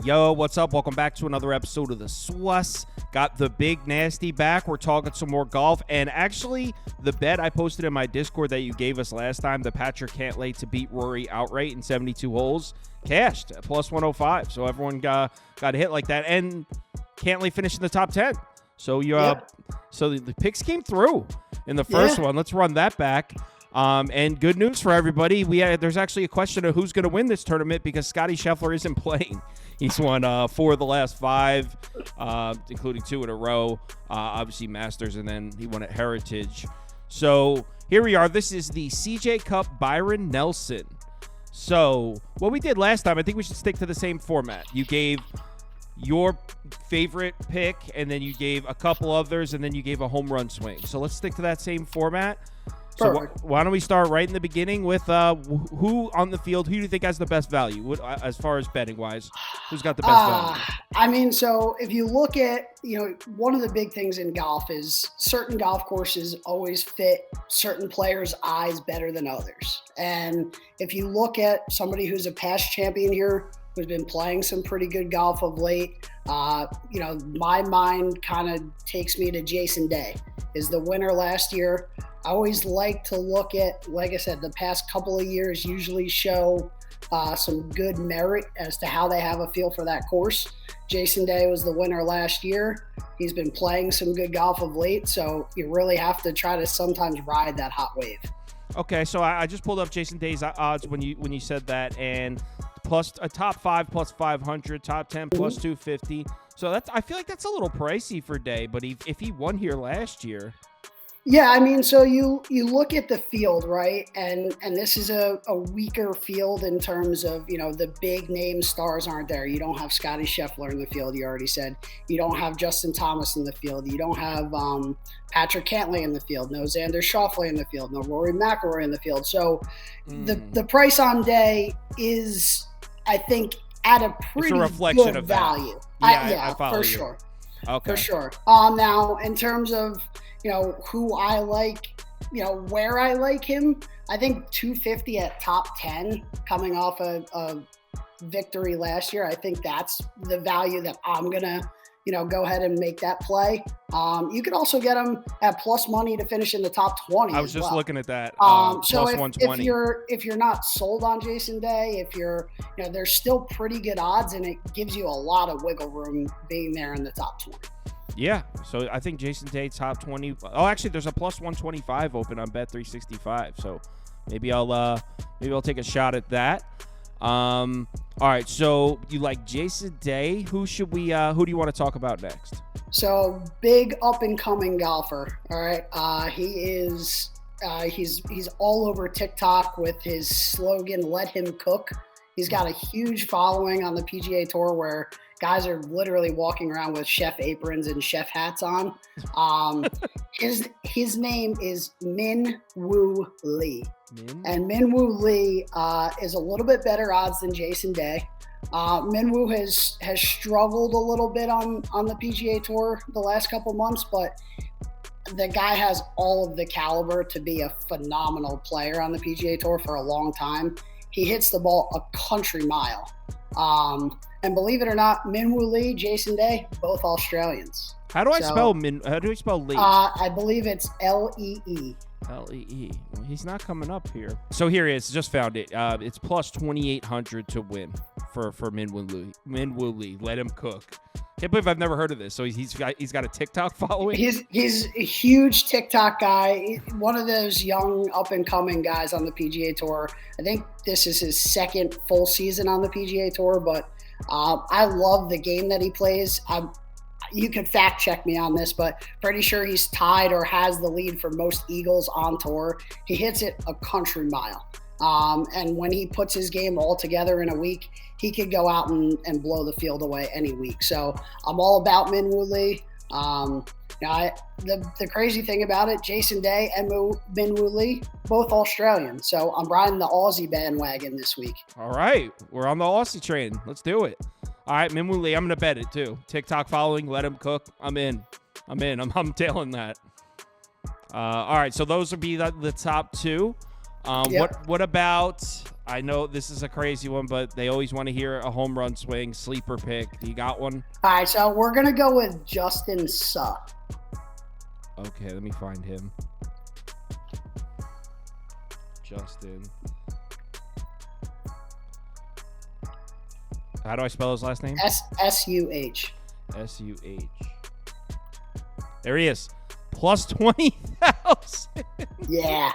Yo, what's up? Welcome back to another episode of the Swass. Got the big nasty back. We're talking some more golf. And actually, the bet I posted in my Discord that you gave us last time, the Patrick Cantlay to beat Rory outright in 72 holes, cashed at plus 105. So everyone got a hit like that. And Cantlay finished in the top 10. So so the picks came through in the first one. Let's run that back. And good news for everybody. There's actually a question of who's going to win this tournament because Scotty Scheffler isn't playing. He's won 4 of the last 5, including 2 in a row. Obviously Masters, and then he won at Heritage. So here we are. This is the CJ Cup Byron Nelson. So what we did last time, I think we should stick to the same format. You gave your favorite pick, and then you gave a couple others, and then you gave a home run swing. So let's stick to that same format. So why don't we start right in the beginning with who on the field, who do you think has the best value as far as betting wise? Who's got the best value? I mean, so if you look at, one of the big things in golf is certain golf courses always fit certain players' eyes better than others. And if you look at somebody who's a past champion here, who's been playing some pretty good golf of late, my mind kind of takes me to Jason Day, is the winner last year. I always like to look at, like I said, the past couple of years usually show some good merit as to how they have a feel for that course. Jason Day was the winner last year. He's been playing some good golf of late, so you really have to try to sometimes ride that hot wave. Okay, so I just pulled up Jason Day's odds when you said that, and plus a top 5 plus 500, top 10 plus 250. So I feel like that's a little pricey for Day, but if he won here last year. Yeah, I mean, so you look at the field, right? And this is a weaker field in terms of, the big name stars aren't there. You don't have Scotty Scheffler in the field, you already said. You don't have Justin Thomas in the field. You don't have Patrick Cantlay in the field. No Xander Schauffele in the field. No Rory McIlroy in the field. So the price on Day is, I think, at a pretty reflection good of that. value. I follow for you. sure. Okay. For sure. Now, in terms of, who I like, where I like him, I think 250 at top 10 coming off a victory last year. I think that's the value that I'm going to, go ahead and make that play. You could also get him at plus money to finish in the top 20. I was just looking at that. So plus 120. if you're not sold on Jason Day, if you're, there's still pretty good odds, and it gives you a lot of wiggle room being there in the top 20. Yeah, so I think Jason Day top 20. Oh, actually, there's a plus 125 open on Bet365. So maybe I'll take a shot at that. All right, so you like Jason Day? Who do you want to talk about next? So big up and coming golfer. All right, he's all over TikTok with his slogan "Let him cook." He's got a huge following on the PGA Tour where guys are literally walking around with chef aprons and chef hats on. His name is Min Woo Lee. And Min Woo Lee is a little bit better odds than Jason Day. Min Woo has struggled a little bit on the PGA Tour the last couple months, but the guy has all of the caliber to be a phenomenal player on the PGA Tour for a long time. He hits the ball a country mile. And believe it or not, Min Woo Lee, Jason Day, both Australians. How do I spell Min? How do we spell Lee? I believe it's Lee. Lee. Well, he's not coming up here. So here he is. Just found it. It's plus 2,800 to win for Min Woo Lee. Min Woo Lee. Let him cook. Can't believe I've never heard of this. So he's got a TikTok following. He's a huge TikTok guy. One of those young up and coming guys on the PGA Tour. I think this is his second full season on the PGA Tour, but I love the game that he plays. You can fact check me on this, but pretty sure he's tied or has the lead for most eagles on tour. He hits it a country mile. And when he puts his game all together in a week, he could go out and blow the field away any week. So I'm all about Min Woo Lee. The crazy thing about it, Jason Day and Min Woo Lee, both Australian. So I'm riding the Aussie bandwagon this week. All right. We're on the Aussie train. Let's do it. All right, Min Woo Lee, I'm going to bet it too. TikTok following, let him cook. I'm in. I'm tailing that. All right, so those would be the top two. What about I know this is a crazy one, but they always want to hear a home run swing, sleeper pick. You got one? All right, so we're going to go with Justin Suh. Okay, let me find him. Justin. How do I spell his last name? S-U-H. S-U-H. There he is. Plus 20,000. Yeah.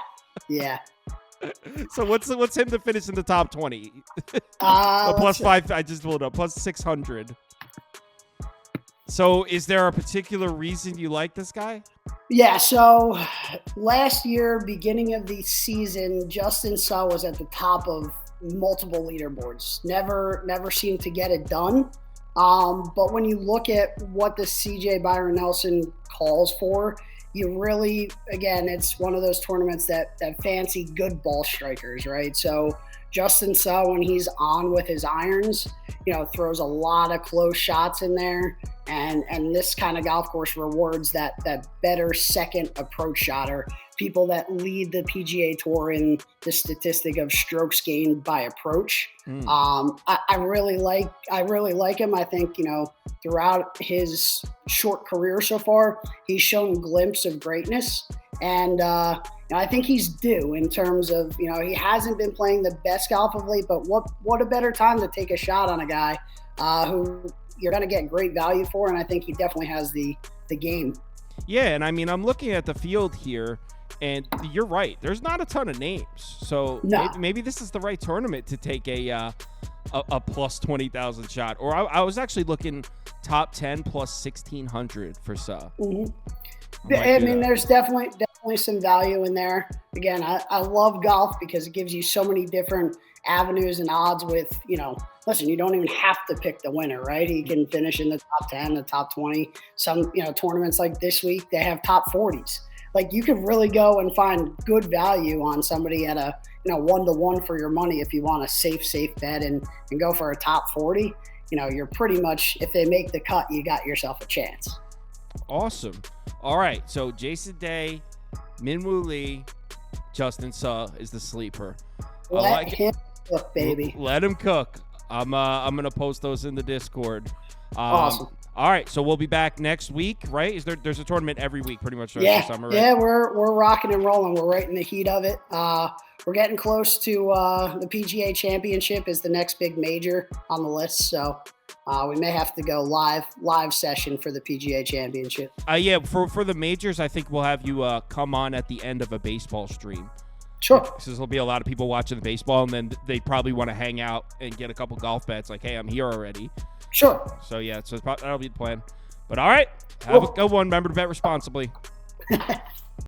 So what's him to finish in the top 20? Plus 5. I just pulled up. Plus 600. So is there a particular reason you like this guy? Yeah, so last year, beginning of the season, Justin Suh was at the top of multiple leaderboards. Never seemed to get it done. But when you look at what the CJ Byron Nelson calls for, you really, again, it's one of those tournaments that fancy good ball strikers, right? So Justin Suh, when he's on with his irons, throws a lot of close shots in there. And this kind of golf course rewards that better second approach shotter, people that lead the PGA Tour in the statistic of strokes gained by approach. I really like him. I think, throughout his short career so far, he's shown a glimpse of greatness. And I think he's due in terms of, he hasn't been playing the best golf of late, but what a better time to take a shot on a guy who you're going to get great value for. And I think he definitely has the game. Yeah. And I mean, I'm looking at the field here and you're right. There's not a ton of names. So maybe this is the right tournament to take a plus 20,000 shot. Or I was actually looking top 10 plus 1,600 for Suh. Mm-hmm. I mean, there's definitely some value in there. Again, I love golf because it gives you so many different avenues and odds with, listen, you don't even have to pick the winner, right? He can finish in the top 10, the top 20. Some, tournaments like this week, they have top 40s. Like you could really go and find good value on somebody at a, 1-to-1 for your money if you want a safe bet and go for a top 40. You're pretty much, if they make the cut, you got yourself a chance. Awesome. All right. So Jason Day, Minwoo Lee, Justin Suh is the sleeper. Let him cook, baby. Let him cook. I'm gonna post those in the Discord. Awesome. All right, so we'll be back next week, right? There's a tournament every week, pretty much during the summer, right? Yeah, we're rocking and rolling. We're right in the heat of it. We're getting close to the PGA Championship is the next big major on the list, so we may have to go live session for the PGA Championship. Yeah, for the majors, I think we'll have you come on at the end of a baseball stream. Sure. Because there'll be a lot of people watching the baseball, and then they probably want to hang out and get a couple golf bets. Like, hey, I'm here already. Sure. So yeah, that'll be the plan. But all right, have a good one. Remember to bet responsibly.